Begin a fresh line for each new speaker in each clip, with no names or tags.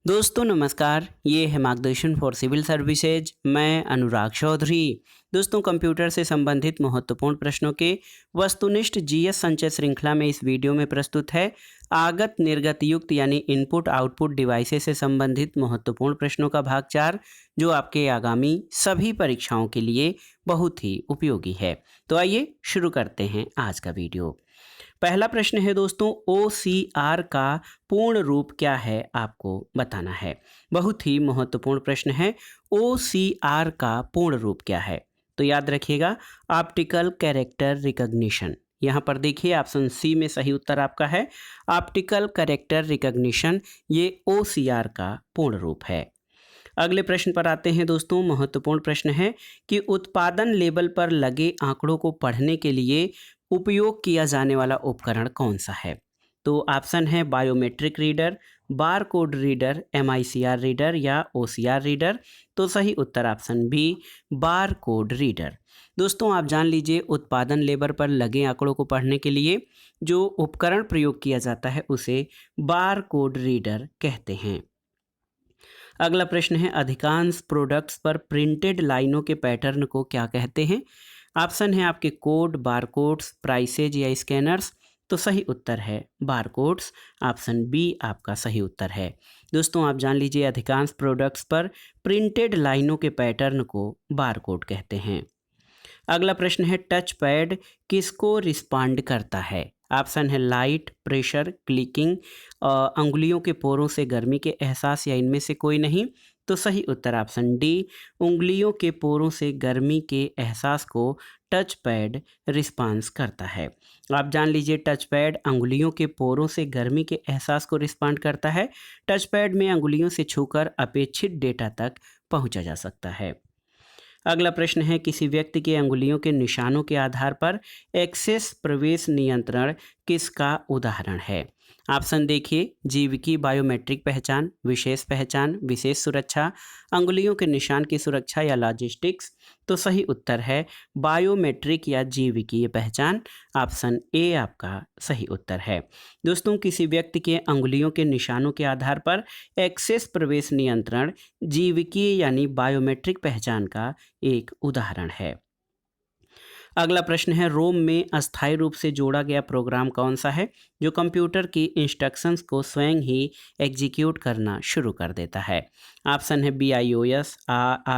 दोस्तों नमस्कार, ये है मार्गदर्शन फॉर सिविल सर्विसेज। मैं अनुराग चौधरी। दोस्तों कंप्यूटर से संबंधित महत्वपूर्ण प्रश्नों के वस्तुनिष्ठ जीएस संचय श्रृंखला में इस वीडियो में प्रस्तुत है आगत निर्गत युक्त यानी इनपुट आउटपुट डिवाइसेस से संबंधित महत्वपूर्ण प्रश्नों का भाग 4, जो आपके आगामी सभी परीक्षाओं के लिए बहुत ही उपयोगी है। तो आइए शुरू करते हैं आज का वीडियो। पहला प्रश्न है दोस्तों, OCR का पूर्ण रूप क्या है, आपको बताना है। बहुत ही महत्वपूर्ण प्रश्न है। OCR का पूर्ण रूप क्या है? तो याद रखिएगा, ऑप्टिकल कैरेक्टर रिकॉग्निशन। यहाँ पर देखिए ऑप्शन सी में सही उत्तर आपका है ऑप्टिकल कैरेक्टर रिकॉग्निशन। ये OCR का पूर्ण रूप है। अगले प्रश्न पर आते हैं दोस्तों। महत्वपूर्ण प्रश्न है कि उत्पादन लेबल पर लगे आंकड़ों को पढ़ने के लिए उपयोग किया जाने वाला उपकरण कौन सा है? तो ऑप्शन है biometric reader, bar code reader, MICR reader या OCR रीडर। तो सही उत्तर option B, bar code reader. दोस्तों आप जान लीजिए, उत्पादन लेबर पर लगे आंकड़ों को पढ़ने के लिए जो उपकरण प्रयोग किया जाता है उसे बार कोड रीडर कहते हैं। अगला प्रश्न है, अधिकांश प्रोडक्ट्स पर प्रिंटेड लाइनों के पैटर्न को क्या कहते हैं? ऑप्शन है आपके कोड, बारकोड्स, प्राइसेज या स्कैनर्स। तो सही उत्तर है बारकोड्स। ऑप्शन बी आपका सही उत्तर है। दोस्तों आप जान लीजिए, अधिकांश प्रोडक्ट्स पर प्रिंटेड लाइनों के पैटर्न को बारकोड कहते हैं। अगला प्रश्न है, टच पैड किसको रिस्पॉन्ड करता है? ऑप्शन है लाइट, प्रेशर, क्लिकिंग, अंगुलियों के पोरों से गर्मी के एहसास या इनमें से कोई नहीं। तो सही उत्तर ऑप्शन डी, उंगलियों के पोरों से गर्मी के एहसास को टच पैड रिस्पांस करता है। आप जान लीजिए, टच पैड अंगुलियों के पोरों से गर्मी के एहसास को रिस्पॉन्ड करता है। टच पैड में अंगुलियों से छूकर अपेक्षित डेटा तक पहुंचा जा सकता है। अगला प्रश्न है, किसी व्यक्ति के अंगुलियों के निशानों के आधार पर एक्सेस प्रवेश नियंत्रण किसका उदाहरण है? ऑप्शन देखिए, जीविकी बायोमेट्रिक पहचान, विशेष पहचान, विशेष सुरक्षा, अंगुलियों के निशान की सुरक्षा या लॉजिस्टिक्स। तो सही उत्तर है बायोमेट्रिक या जीविकीय पहचान। ऑप्शन ए आपका सही उत्तर है। दोस्तों किसी व्यक्ति के अंगुलियों के निशानों के आधार पर एक्सेस प्रवेश नियंत्रण जीविकीय यानी बायोमेट्रिक पहचान का एक उदाहरण है। अगला प्रश्न है, रोम में अस्थायी रूप से जोड़ा गया प्रोग्राम कौन सा है जो कंप्यूटर की इंस्ट्रक्शंस को स्वयं ही एग्जीक्यूट करना शुरू कर देता है? ऑप्शन है BIOS,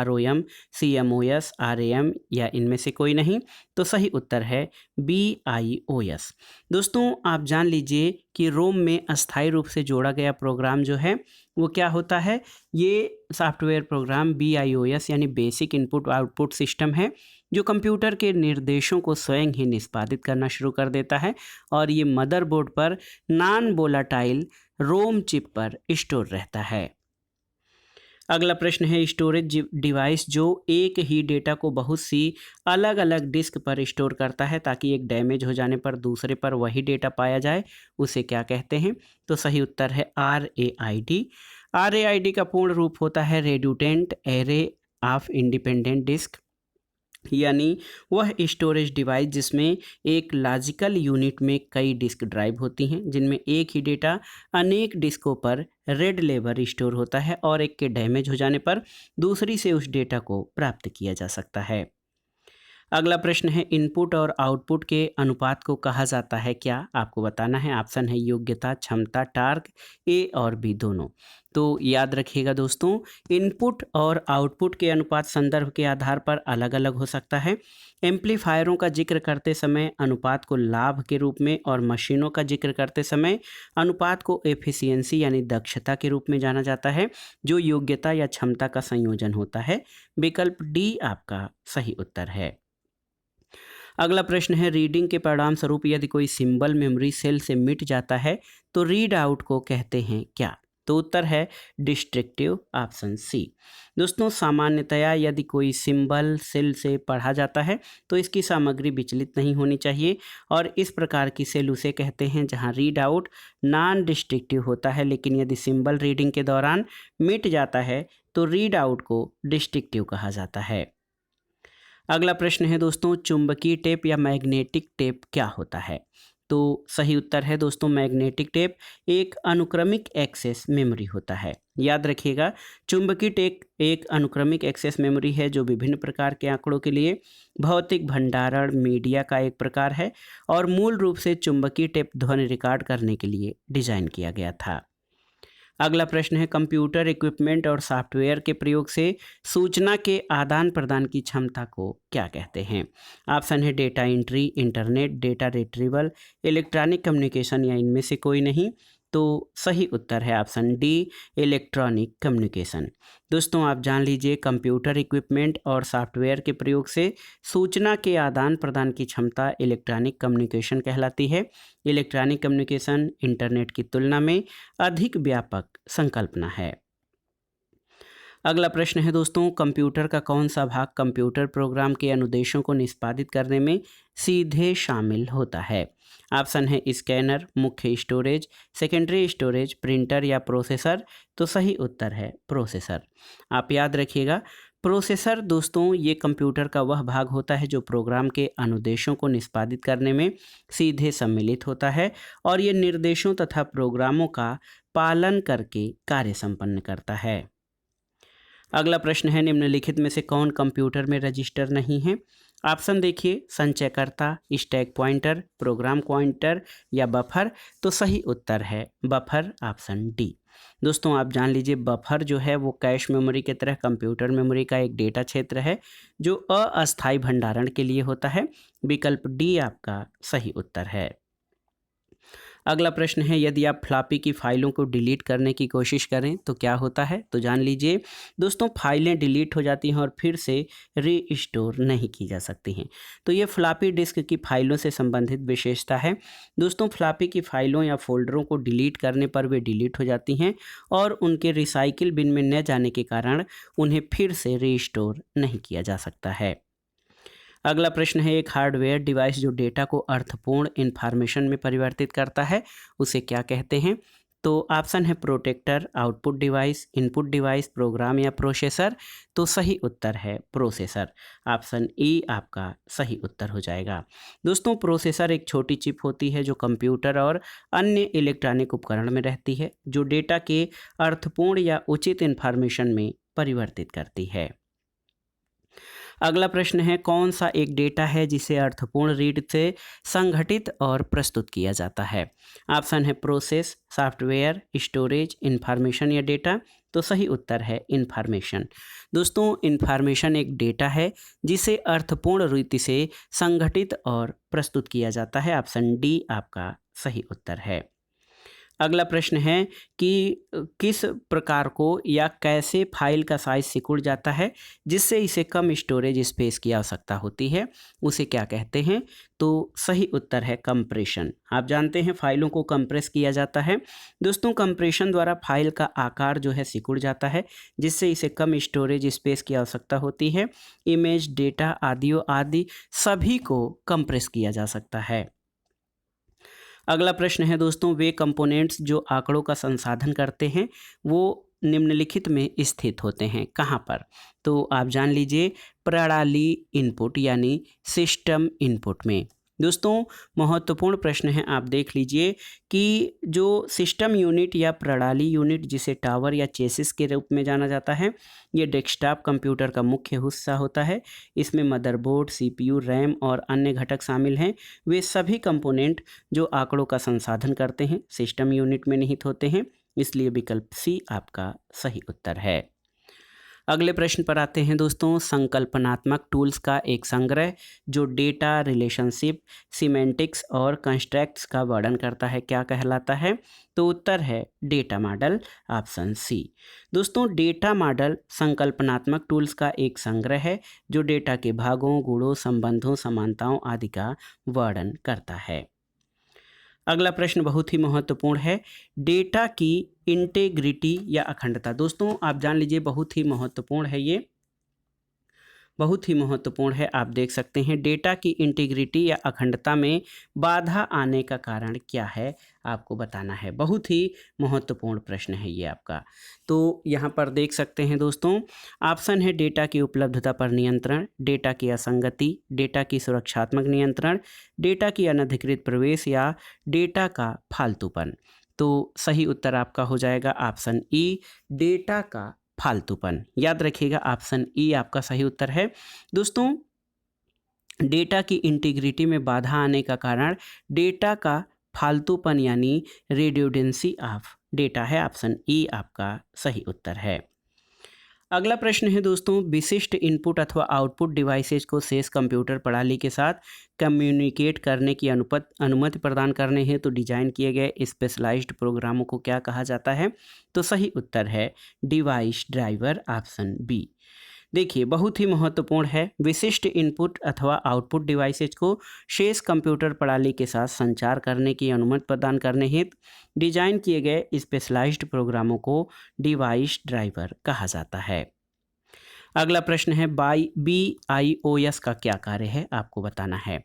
ROM, CMOS, RAM या इनमें से कोई नहीं। तो सही उत्तर है BIOS। दोस्तों आप जान लीजिए कि रोम में अस्थायी रूप से जोड़ा गया प्रोग्राम जो है वो क्या होता है। ये सॉफ्टवेयर प्रोग्राम BIOS यानी बेसिक इनपुट आउटपुट सिस्टम है, जो कंप्यूटर के निर्देशों को स्वयं ही निष्पादित करना शुरू कर देता है और ये मदरबोर्ड पर नॉन वोलाटाइल रोम चिप पर स्टोर रहता है। अगला प्रश्न है, स्टोरेज डिवाइस जो एक ही डेटा को बहुत सी अलग अलग डिस्क पर स्टोर करता है ताकि एक डैमेज हो जाने पर दूसरे पर वही डेटा पाया जाए, उसे क्या कहते हैं? तो सही उत्तर है RAID। RAID का पूर्ण रूप होता है रेड्यूटेंट एरे ऑफ इंडिपेंडेंट डिस्क, यानी वह स्टोरेज डिवाइस जिसमें एक लॉजिकल यूनिट में कई डिस्क ड्राइव होती हैं, जिनमें एक ही डेटा अनेक डिस्कों पर रेड लेबर स्टोर होता है और एक के डैमेज हो जाने पर दूसरी से उस डेटा को प्राप्त किया जा सकता है। अगला प्रश्न है, इनपुट और आउटपुट के अनुपात को कहा जाता है क्या? आपको बताना है। ऑप्शन है योग्यता, क्षमता, टार्क, ए और बी दोनों। तो याद रखिएगा दोस्तों, इनपुट और आउटपुट के अनुपात संदर्भ के आधार पर अलग अलग हो सकता है। एम्पलीफायरों का जिक्र करते समय अनुपात को लाभ के रूप में और मशीनों का जिक्र करते समय अनुपात को एफिशिएंसी यानी दक्षता के रूप में जाना जाता है, जो योग्यता या क्षमता का संयोजन होता है। विकल्प डी आपका सही उत्तर है। अगला प्रश्न है, रीडिंग के परिणाम स्वरूप यदि कोई सिंबल मेमोरी सेल से मिट जाता है तो रीड आउट को कहते हैं क्या? तो उत्तर है डिस्ट्रक्टिव, ऑप्शन सी। दोस्तों सामान्यतया यदि कोई सिंबल सेल से पढ़ा जाता है तो इसकी सामग्री विचलित नहीं होनी चाहिए और इस प्रकार की सेल उसे कहते हैं जहां रीड आउट नॉन डिस्ट्रक्टिव होता है, लेकिन यदि सिंबल रीडिंग के दौरान मिट जाता है तो रीड आउट को डिस्ट्रक्टिव कहा जाता है। अगला प्रश्न है दोस्तों, चुंबकीय टेप या मैग्नेटिक टेप क्या होता है? तो सही उत्तर है दोस्तों मैग्नेटिक टेप एक अनुक्रमिक एक्सेस मेमोरी होता है। याद रखिएगा, चुंबकीय टेप एक अनुक्रमिक एक्सेस मेमोरी है जो विभिन्न प्रकार के आंकड़ों के लिए भौतिक भंडारण मीडिया का एक प्रकार है और मूल रूप से चुंबकीय टेप ध्वनि रिकॉर्ड करने के लिए डिजाइन किया गया था। अगला प्रश्न है कंप्यूटर इक्विपमेंट और सॉफ्टवेयर के प्रयोग से सूचना के आदान प्रदान की क्षमता को क्या कहते हैं। ऑप्शन है data entry, internet, data retrieval, electronic communication या इनमें से कोई नहीं। तो सही उत्तर है ऑप्शन डी, इलेक्ट्रॉनिक कम्युनिकेशन। दोस्तों आप जान लीजिए कंप्यूटर इक्विपमेंट और सॉफ्टवेयर के प्रयोग से सूचना के आदान प्रदान की क्षमता इलेक्ट्रॉनिक कम्युनिकेशन कहलाती है। इलेक्ट्रॉनिक कम्युनिकेशन इंटरनेट की तुलना में अधिक व्यापक संकल्पना है। अगला प्रश्न है दोस्तों कंप्यूटर का कौन सा भाग कंप्यूटर प्रोग्राम के अनुदेशों को निष्पादित करने में सीधे शामिल होता है। ऑप्शन है स्कैनर, मुख्य स्टोरेज, सेकेंडरी स्टोरेज, प्रिंटर या प्रोसेसर। तो सही उत्तर है प्रोसेसर। आप याद रखिएगा प्रोसेसर दोस्तों ये कंप्यूटर का वह भाग होता है जो प्रोग्राम के अनुदेशों को निष्पादित करने में सीधे सम्मिलित होता है और ये निर्देशों तथा प्रोग्रामों का पालन करके कार्य संपन्न करता है। अगला प्रश्न है निम्नलिखित में से कौन कंप्यूटर में रजिस्टर नहीं है। ऑप्शन देखिए संचयकर्ता, स्टैक पॉइंटर, प्रोग्राम पॉइंटर या बफर। तो सही उत्तर है बफर, ऑप्शन डी। दोस्तों आप जान लीजिए बफर जो है वो कैश मेमोरी की तरह कंप्यूटर मेमोरी का एक डेटा क्षेत्र है जो अस्थायी भंडारण के लिए होता है। विकल्प डी आपका सही उत्तर है। अगला प्रश्न है यदि आप फ्लॉपी की फाइलों को डिलीट करने की कोशिश करें तो क्या होता है। तो जान लीजिए दोस्तों फाइलें डिलीट हो जाती हैं और फिर से रीस्टोर नहीं की जा सकती हैं। तो ये फ्लॉपी डिस्क की फाइलों से संबंधित विशेषता है। दोस्तों फ्लॉपी की फाइलों या फोल्डरों को डिलीट करने पर वे डिलीट हो जाती हैं और उनके रिसाइकिल बिन में न जाने के कारण उन्हें फिर से रीस्टोर नहीं किया जा सकता है। अगला प्रश्न है एक हार्डवेयर डिवाइस जो डेटा को अर्थपूर्ण इंफॉर्मेशन में परिवर्तित करता है उसे क्या कहते हैं। तो ऑप्शन है protector, output device, input device, program या प्रोसेसर। तो सही उत्तर है प्रोसेसर, ऑप्शन ई आपका सही उत्तर हो जाएगा। दोस्तों प्रोसेसर एक छोटी चिप होती है जो कंप्यूटर और अन्य इलेक्ट्रॉनिक उपकरण में रहती है जो डेटा के अर्थपूर्ण या उचित इंफॉर्मेशन में परिवर्तित करती है। अगला प्रश्न है कौन सा एक डेटा है जिसे अर्थपूर्ण रीड से संगठित और प्रस्तुत किया जाता है। ऑप्शन है प्रोसेस, सॉफ्टवेयर, स्टोरेज, इंफॉर्मेशन या डेटा। तो सही उत्तर है इंफॉर्मेशन। दोस्तों इंफॉर्मेशन एक डेटा है जिसे अर्थपूर्ण रीति से संगठित और प्रस्तुत किया जाता है। ऑप्शन डी आपका सही उत्तर है। अगला प्रश्न है कि किस प्रकार को या कैसे फाइल का साइज सिकुड़ जाता है जिससे इसे कम स्टोरेज स्पेस की आवश्यकता होती है, उसे क्या कहते हैं। तो सही उत्तर है कंप्रेशन। आप जानते हैं फाइलों को कंप्रेस किया जाता है। दोस्तों कंप्रेशन द्वारा फाइल का आकार जो है सिकुड़ जाता है जिससे इसे कम स्टोरेज स्पेस की आवश्यकता होती है। इमेज, डेटा, ऑडियो आदि सभी को कंप्रेस किया जा सकता है। अगला प्रश्न है दोस्तों वे कंपोनेंट्स जो आंकड़ों का संसाधन करते हैं वो निम्नलिखित में स्थित होते हैं कहाँ पर। तो आप जान लीजिए प्रणाली इनपुट यानी सिस्टम इनपुट में। दोस्तों महत्वपूर्ण प्रश्न है, आप देख लीजिए कि जो सिस्टम यूनिट या प्रणाली यूनिट जिसे टावर या चेसिस के रूप में जाना जाता है ये डेस्कटॉप कंप्यूटर का मुख्य हिस्सा होता है। इसमें मदरबोर्ड, सीपीयू, रैम और अन्य घटक शामिल हैं। वे सभी कंपोनेंट जो आंकड़ों का संसाधन करते हैं सिस्टम यूनिट में निहित होते हैं, इसलिए विकल्प सी आपका सही उत्तर है। अगले प्रश्न पर आते हैं दोस्तों संकल्पनात्मक टूल्स का एक संग्रह जो डेटा, रिलेशनशिप, सिमेंटिक्स और कंस्ट्रक्ट्स का वर्णन करता है क्या कहलाता है। तो उत्तर है डेटा मॉडल, ऑप्शन सी। दोस्तों डेटा मॉडल संकल्पनात्मक टूल्स का एक संग्रह है जो डेटा के भागों, गुणों, संबंधों, समानताओं आदि का वर्णन करता है। अगला प्रश्न बहुत ही महत्वपूर्ण है डेटा की इंटेग्रिटी या अखंडता। दोस्तों आप जान लीजिए बहुत ही महत्वपूर्ण है, ये बहुत ही महत्वपूर्ण है। आप देख सकते हैं डेटा की इंटीग्रिटी या अखंडता में बाधा आने का कारण क्या है। आपको बताना है। बहुत ही महत्वपूर्ण प्रश्न है ये आपका। तो यहाँ पर देख सकते हैं दोस्तों, ऑप्शन है डेटा की उपलब्धता पर नियंत्रण, डेटा की असंगति, डेटा की सुरक्षात्मक नियंत्रण, डेटा की अनधिकृत प्रवेश या डेटा का फालतूपन। तो सही उत्तर आपका हो जाएगा ऑप्शन ई, डेटा का फालतूपन। याद रखिएगा ऑप्शन ई आपका सही उत्तर है। दोस्तों, डेटा की इंटीग्रिटी में बाधा आने का कारण डेटा का फालतूपन यानी रिड्यूडेंसी ऑफ डेटा है। ऑप्शन ई आपका सही उत्तर है। अगला प्रश्न है दोस्तों, विशिष्ट इनपुट अथवा आउटपुट डिवाइसेज को शेष कंप्यूटर प्रणाली के साथ कम्युनिकेट करने की अनुमति प्रदान करने हेतु डिजाइन किए गए स्पेशलाइज्ड प्रोग्रामों को क्या कहा जाता है? तो सही उत्तर है डिवाइस ड्राइवर, ऑप्शन बी। देखिए, बहुत ही महत्वपूर्ण है। विशिष्ट इनपुट अथवा आउटपुट डिवाइसेज को शेष कंप्यूटर प्रणाली के साथ संचार करने की अनुमति प्रदान करने हेतु डिजाइन किए गए स्पेशलाइज्ड प्रोग्रामों को डिवाइस ड्राइवर कहा जाता है। अगला प्रश्न है, BIOS का क्या कार्य है? आपको बताना है।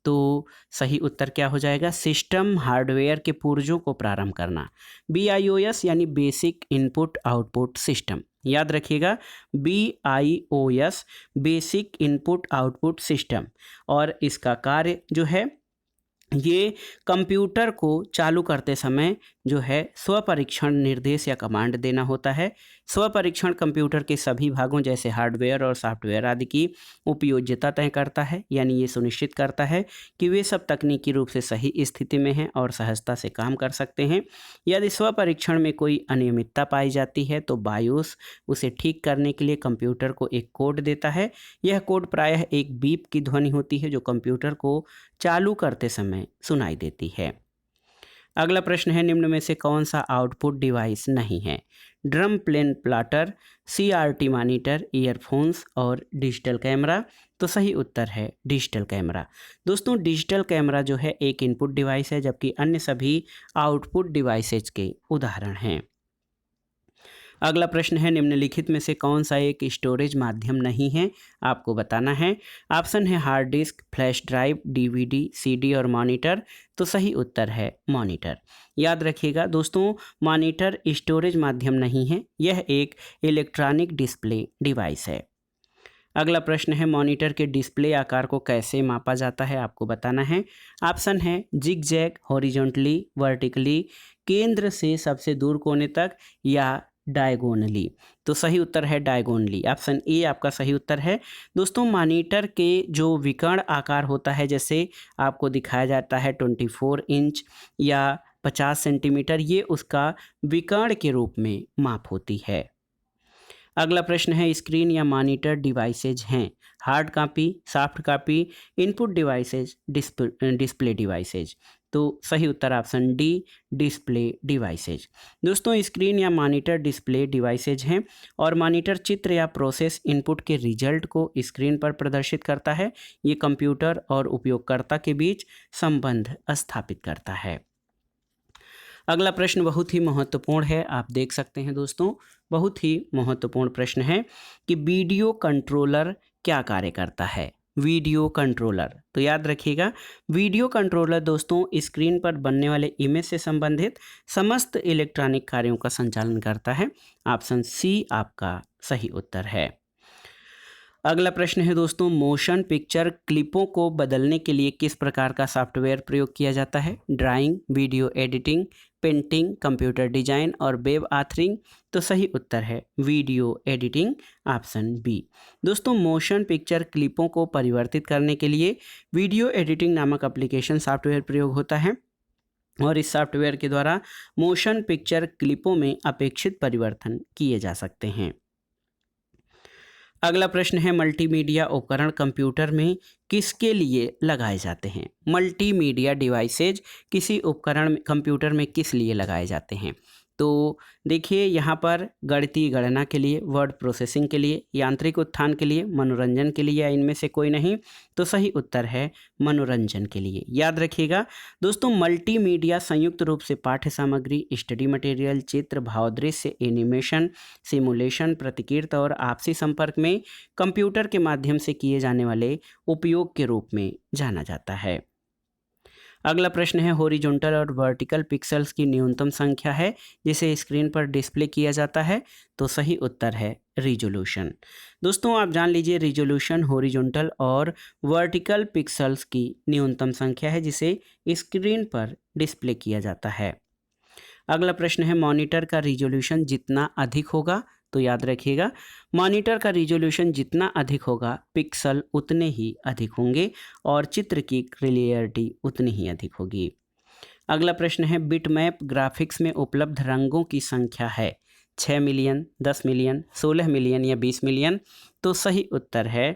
तो सही उत्तर क्या हो जाएगा? सिस्टम हार्डवेयर के पुर्जों को प्रारंभ करना। BIOS यानी बेसिक इनपुट आउटपुट सिस्टम। याद रखिएगा, BIOS basic input output system, और इसका कार्य जो है ये कंप्यूटर को चालू करते समय जो है स्वपरीक्षण निर्देश या कमांड देना होता है। स्वपरीक्षण कंप्यूटर के सभी भागों जैसे हार्डवेयर और सॉफ्टवेयर आदि की उपयोज्यता तय करता है, यानी ये सुनिश्चित करता है कि वे सब तकनीकी रूप से सही स्थिति में हैं और सहजता से काम कर सकते हैं। यदि स्वपरीक्षण में कोई अनियमितता पाई जाती है तो बायोस उसे ठीक करने के लिए कंप्यूटर को एक कोड देता है। यह कोड प्रायः एक बीप की ध्वनि होती है जो कंप्यूटर को चालू करते समय सुनाई देती है। अगला प्रश्न है, निम्न में से कौन सा आउटपुट डिवाइस नहीं है? Drum plain plotter, CRT monitor, earphones और डिजिटल कैमरा। तो सही उत्तर है डिजिटल कैमरा। दोस्तों, डिजिटल कैमरा जो है एक इनपुट डिवाइस है, जबकि अन्य सभी आउटपुट डिवाइसेज के उदाहरण हैं। अगला प्रश्न है, निम्नलिखित में से कौन सा एक स्टोरेज माध्यम नहीं है? आपको बताना है। ऑप्शन है hard disk, flash drive, DVD, CD और मॉनिटर। तो सही उत्तर है मॉनिटर। याद रखिएगा दोस्तों, मॉनिटर स्टोरेज माध्यम नहीं है, यह एक इलेक्ट्रॉनिक डिस्प्ले डिवाइस है। अगला प्रश्न है, मॉनिटर के डिस्प्ले आकार को कैसे मापा जाता है? आपको बताना है। ऑप्शन है जिगजैग, हॉरिजॉन्टली, वर्टिकली, केंद्र से सबसे दूर कोने तक, या डायगोनली। तो सही उत्तर है डायगोनली। ऑप्शन ए आपका सही उत्तर है। दोस्तों, मॉनिटर के जो विकर्ण आकार होता है, जैसे आपको दिखाया जाता है 24 इंच या 50 सेंटीमीटर, ये उसका विकर्ण के रूप में माप होती है। अगला प्रश्न है, स्क्रीन या मॉनिटर डिवाइसेज हैं hard copy, soft copy, input devices, display devices. तो सही उत्तर ऑप्शन डी, डिस्प्ले डिवाइसेज। दोस्तों, स्क्रीन या मॉनिटर डिस्प्ले डिवाइसेज हैं और मॉनिटर चित्र या प्रोसेस इनपुट के रिजल्ट को स्क्रीन पर प्रदर्शित करता है। ये कंप्यूटर और उपयोगकर्ता के बीच संबंध स्थापित करता है। अगला प्रश्न बहुत ही महत्वपूर्ण है, आप देख सकते हैं दोस्तों, बहुत ही महत्वपूर्ण प्रश्न है कि वीडियो कंट्रोलर क्या कार्य करता है? वीडियो कंट्रोलर, तो याद रखिएगा, वीडियो कंट्रोलर दोस्तों स्क्रीन पर बनने वाले इमेज से संबंधित समस्त इलेक्ट्रॉनिक कार्यों का संचालन करता है। ऑप्शन सी आपका सही उत्तर है। अगला प्रश्न है दोस्तों, मोशन पिक्चर क्लिपों को बदलने के लिए किस प्रकार का सॉफ्टवेयर प्रयोग किया जाता है? Drawing, video editing, painting, computer design और वेब ऑथरिंग। तो सही उत्तर है वीडियो एडिटिंग, ऑप्शन बी। दोस्तों, मोशन पिक्चर क्लिपों को परिवर्तित करने के लिए वीडियो एडिटिंग नामक एप्लीकेशन सॉफ्टवेयर प्रयोग होता है और इस सॉफ्टवेयर के द्वारा मोशन पिक्चर क्लिपों में अपेक्षित परिवर्तन किए जा सकते हैं। अगला प्रश्न है, मल्टीमीडिया उपकरण कंप्यूटर में किसके लिए लगाए जाते हैं? मल्टीमीडिया डिवाइसेज किसी उपकरण कंप्यूटर में किस लिए लगाए जाते हैं? तो देखिए, यहाँ पर गणितीय गणना के लिए, वर्ड प्रोसेसिंग के लिए, यांत्रिक उत्थान के लिए, मनोरंजन के लिए, या इनमें से कोई नहीं। तो सही उत्तर है मनोरंजन के लिए। याद रखिएगा दोस्तों, मल्टीमीडिया संयुक्त रूप से पाठ्य सामग्री, स्टडी मटेरियल, चित्र, भावदृश्य, एनिमेशन, सिमुलेशन, प्रतिकृति और आपसी संपर्क में कंप्यूटर के माध्यम से किए जाने वाले उपयोग के रूप में जाना जाता है। अगला प्रश्न है हॉरिजॉन्टल और वर्टिकल पिक्सेल्स की न्यूनतम संख्या है जिसे स्क्रीन पर डिस्प्ले किया जाता है। तो सही उत्तर है रिजोल्यूशन। दोस्तों आप जान लीजिए रिजोल्यूशन हॉरिजॉन्टल और वर्टिकल पिक्सेल्स की न्यूनतम संख्या है जिसे स्क्रीन पर डिस्प्ले किया जाता है। अगला प्रश्न है मॉनिटर का रिजोल्यूशन जितना अधिक होगा, तो याद रखिएगा मॉनिटर का रिजोल्यूशन जितना अधिक होगा पिक्सल उतने ही अधिक होंगे और चित्र की क्लियरिटी उतनी ही अधिक होगी। अगला प्रश्न है बिटमैप ग्राफिक्स में उपलब्ध रंगों की संख्या है 6 मिलियन, 10 मिलियन, 16 मिलियन या 20 मिलियन। तो सही उत्तर है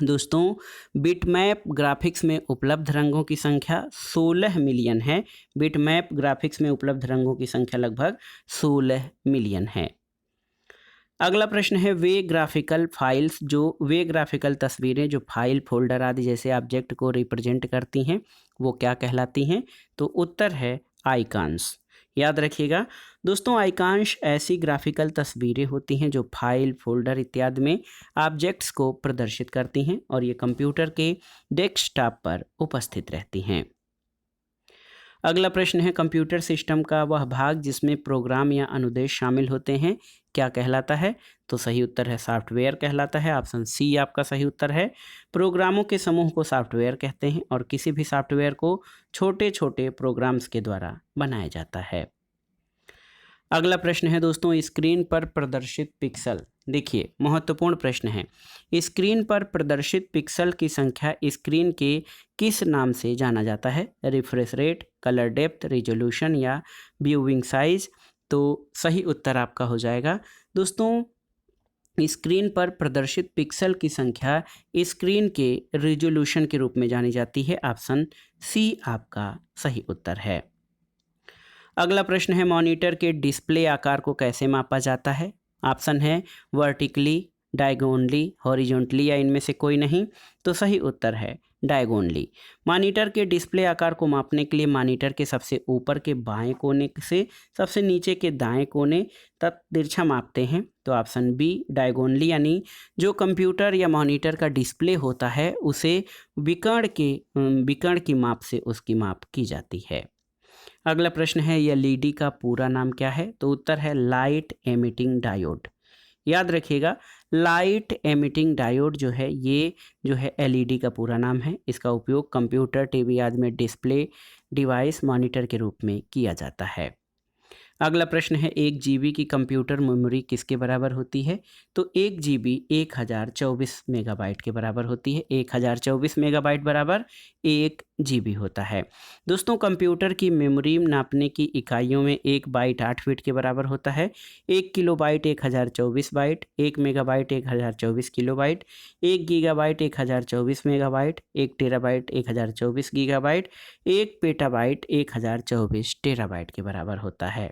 दोस्तों बिटमैप ग्राफिक्स में उपलब्ध रंगों की संख्या 16 मिलियन है। बिटमैप ग्राफिक्स में उपलब्ध रंगों की संख्या लगभग 16 मिलियन है। अगला प्रश्न है वे ग्राफिकल फाइल्स वे ग्राफिकल तस्वीरें जो फाइल फोल्डर आदि जैसे ऑब्जेक्ट को रिप्रेजेंट करती हैं वो क्या कहलाती हैं? तो उत्तर है आइकॉन्स। याद रखिएगा दोस्तों आइकॉन्स ऐसी ग्राफिकल तस्वीरें होती हैं जो फाइल फोल्डर इत्यादि में ऑब्जेक्ट्स को प्रदर्शित करती हैं और ये कंप्यूटर के डेस्कटॉप पर उपस्थित रहती हैं। अगला प्रश्न है कंप्यूटर सिस्टम का वह भाग जिसमें प्रोग्राम या अनुदेश शामिल होते हैं क्या कहलाता है? तो सही उत्तर है सॉफ्टवेयर कहलाता है। ऑप्शन सी आपका सही उत्तर है। प्रोग्रामों के समूह को सॉफ्टवेयर कहते हैं और किसी भी सॉफ्टवेयर को छोटे छोटे प्रोग्राम्स के द्वारा बनाया जाता है। अगला प्रश्न है दोस्तों स्क्रीन पर प्रदर्शित पिक्सल। देखिए महत्वपूर्ण प्रश्न है स्क्रीन पर प्रदर्शित पिक्सल की संख्या स्क्रीन के किस नाम से जाना जाता है? Refresh rate, colour depth, resolution या व्यूइंग साइज। तो सही उत्तर आपका हो जाएगा दोस्तों स्क्रीन पर प्रदर्शित पिक्सल की संख्या स्क्रीन के रिजोल्यूशन के रूप में जानी जाती है। ऑप्शन सी आपका सही उत्तर है। अगला प्रश्न है मॉनिटर के डिस्प्ले आकार को कैसे मापा जाता है? ऑप्शन है वर्टिकली, डायगोनली, हॉरिजॉन्टली या इनमें से कोई नहीं। तो सही उत्तर है डायगोनली। मॉनिटर के डिस्प्ले आकार को मापने के लिए मॉनिटर के सबसे ऊपर के बाएं कोने से सबसे नीचे के दाएं कोने तक तिरछा मापते हैं। तो ऑप्शन बी डायगोनली यानी जो कंप्यूटर या मॉनिटर का डिस्प्ले होता है उसे विकर्ण की माप से उसकी माप की जाती है। अगला प्रश्न है एलईडी का पूरा नाम क्या है? तो उत्तर है लाइट एमिटिंग डायोड। याद रखिएगा लाइट एमिटिंग डायोड जो है ये जो है एलईडी का पूरा नाम है। इसका उपयोग कंप्यूटर, टीवी आदि में डिस्प्ले डिवाइस, मॉनिटर के रूप में किया जाता है। अगला प्रश्न है 1 GB की कंप्यूटर मेमोरी किसके बराबर होती है? तो 1 GB 1024 मेगाबाइट के बराबर होती है। 1024 मेगाबाइट बराबर 1 GB होता है। दोस्तों कंप्यूटर की मेमोरी नापने की इकाइयों में 1 बाइट 8 बिट के बराबर होता है। 1 kilobyte 1024 byte, 1 megabyte 1024 kilobyte, 1 gigabyte 1024 megabyte, 1 terabyte 1024 gigabyte, 1 petabyte 1024 terabyte के बराबर होता है।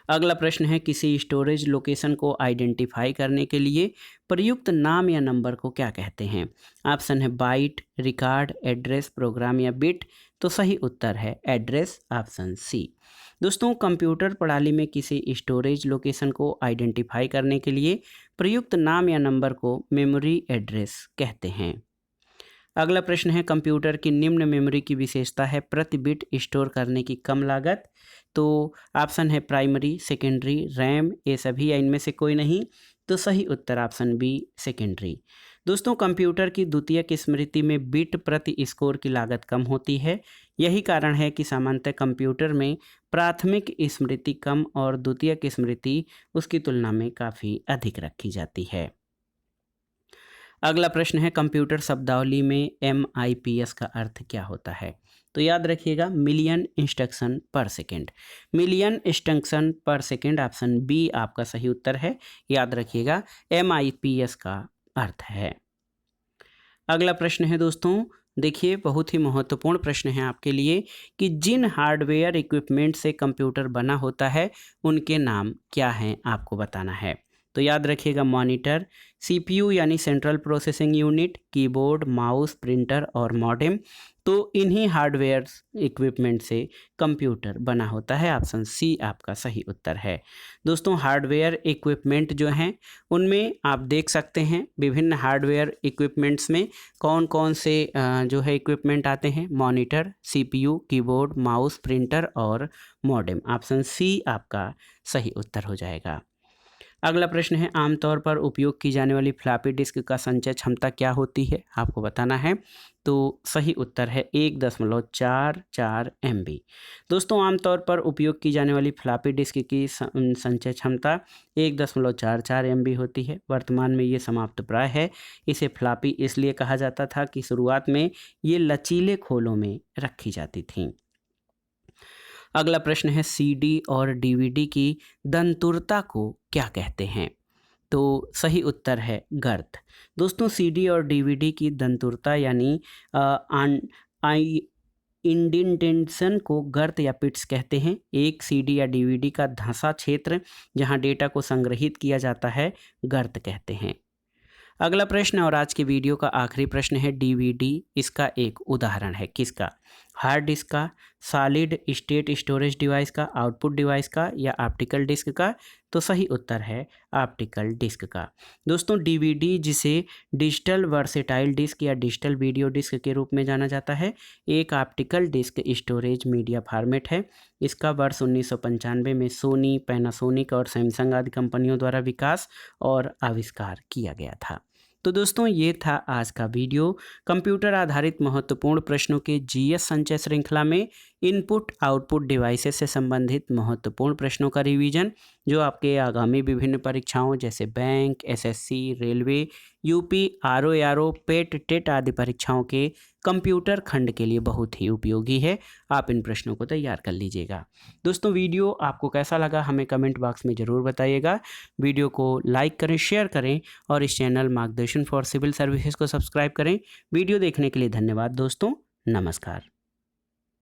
अगला प्रश्न है किसी स्टोरेज लोकेशन को आइडेंटिफाई करने के लिए प्रयुक्त नाम या नंबर को क्या कहते हैं? ऑप्शन है बाइट, रिकॉर्ड, एड्रेस, प्रोग्राम या बिट। तो सही उत्तर है एड्रेस। Option C. दोस्तों कंप्यूटर प्रणाली में किसी स्टोरेज लोकेशन को आइडेंटिफाई करने के लिए प्रयुक्त नाम या नंबर को मेमोरी एड्रेस कहते हैं। अगला प्रश्न है कंप्यूटर की निम्न मेमोरी की विशेषता है प्रति बिट स्टोर करने की कम लागत। तो ऑप्शन है प्राइमरी, सेकेंडरी, रैम, ये सभी या इनमें से कोई नहीं। तो सही उत्तर ऑप्शन बी सेकेंडरी। दोस्तों कंप्यूटर की द्वितीयक स्मृति में बिट प्रति स्कोर की लागत कम होती है। यही कारण है कि सामान्यतः कंप्यूटर में प्राथमिक स्मृति कम और द्वितीयक स्मृति उसकी तुलना में काफ़ी अधिक रखी जाती है। अगला प्रश्न है कंप्यूटर शब्दावली में MIPS का अर्थ क्या होता है? तो याद रखिएगा मिलियन इंस्ट्रक्शन पर सेकेंड। मिलियन इंस्ट्रक्शन पर सेकेंड ऑप्शन बी आपका सही उत्तर है। याद रखिएगा MIPS का अर्थ है। अगला प्रश्न है दोस्तों देखिए बहुत ही महत्वपूर्ण प्रश्न है आपके लिए कि जिन हार्डवेयर इक्विपमेंट से कंप्यूटर बना होता है उनके नाम क्या हैं आपको बताना है। तो याद रखिएगा मॉनिटर, CPU यानी central processing unit, keyboard, mouse, printer और मॉडेम। तो इन्हीं हार्डवेयर इक्विपमेंट से कंप्यूटर बना होता है। ऑप्शन सी आपका सही उत्तर है। दोस्तों हार्डवेयर इक्विपमेंट जो हैं उनमें आप देख सकते हैं विभिन्न हार्डवेयर इक्विपमेंट्स में कौन कौन से जो है इक्विपमेंट आते हैं। Monitor, CPU, keyboard, mouse, printer और मॉडेम। ऑप्शन सी आपका सही उत्तर हो जाएगा। अगला प्रश्न है, आमतौर पर उपयोग की जाने वाली फ्लॉपी डिस्क का संचय क्षमता क्या होती है, आपको बताना है। तो सही उत्तर है 1.44 MB। दोस्तों आमतौर पर उपयोग की जाने वाली फ्लॉपी डिस्क की संचय क्षमता 1.44 MB होती है। वर्तमान में ये समाप्त प्राय है। इसे फ्लॉपी इसलिए कहा जाता था कि शुरुआत में ये लचीले खोलों में रखी जाती थी। अगला प्रश्न है, सीडी और डीवीडी की दंतुरता को क्या कहते हैं। तो सही उत्तर है गर्त। दोस्तों सीडी और डीवीडी की दंतुरता यानी इंडेंटेशन को गर्त या पिट्स कहते हैं। एक सीडी या डीवीडी का धंसा क्षेत्र जहां डेटा को संग्रहित किया जाता है गर्त कहते हैं। अगला प्रश्न और आज के वीडियो का आखिरी प्रश्न है, डीवीडी इसका एक उदाहरण है किसका। हार्ड डिस्क का, सॉलिड स्टेट स्टोरेज डिवाइस का, आउटपुट डिवाइस का या ऑप्टिकल डिस्क का। तो सही उत्तर है ऑप्टिकल डिस्क का। दोस्तों डीवीडी जिसे डिजिटल वर्सेटाइल डिस्क या डिजिटल वीडियो डिस्क के रूप में जाना जाता है, एक optical disk storage media format है। इसका वर्ष 1995 में सोनी, पैनासोनिक और सैमसंग आदि कंपनियों द्वारा विकास और आविष्कार किया गया था। तो दोस्तों ये था आज का वीडियो। कंप्यूटर आधारित महत्वपूर्ण प्रश्नों के जीएस संचय श्रृंखला में इनपुट आउटपुट डिवाइसेस से संबंधित महत्वपूर्ण प्रश्नों का रिवीजन, जो आपके आगामी विभिन्न परीक्षाओं जैसे bank, SSC, railway, UP, RO, PET, TET आदि परीक्षाओं के कंप्यूटर खंड के लिए बहुत ही उपयोगी है। आप इन प्रश्नों को तैयार कर लीजिएगा। दोस्तों वीडियो आपको कैसा लगा हमें कमेंट बॉक्स में ज़रूर बताइएगा। वीडियो को लाइक करें, शेयर करें और इस चैनल मार्गदर्शन फॉर सिविल सर्विसेज को सब्सक्राइब करें। वीडियो देखने के लिए धन्यवाद दोस्तों। नमस्कार।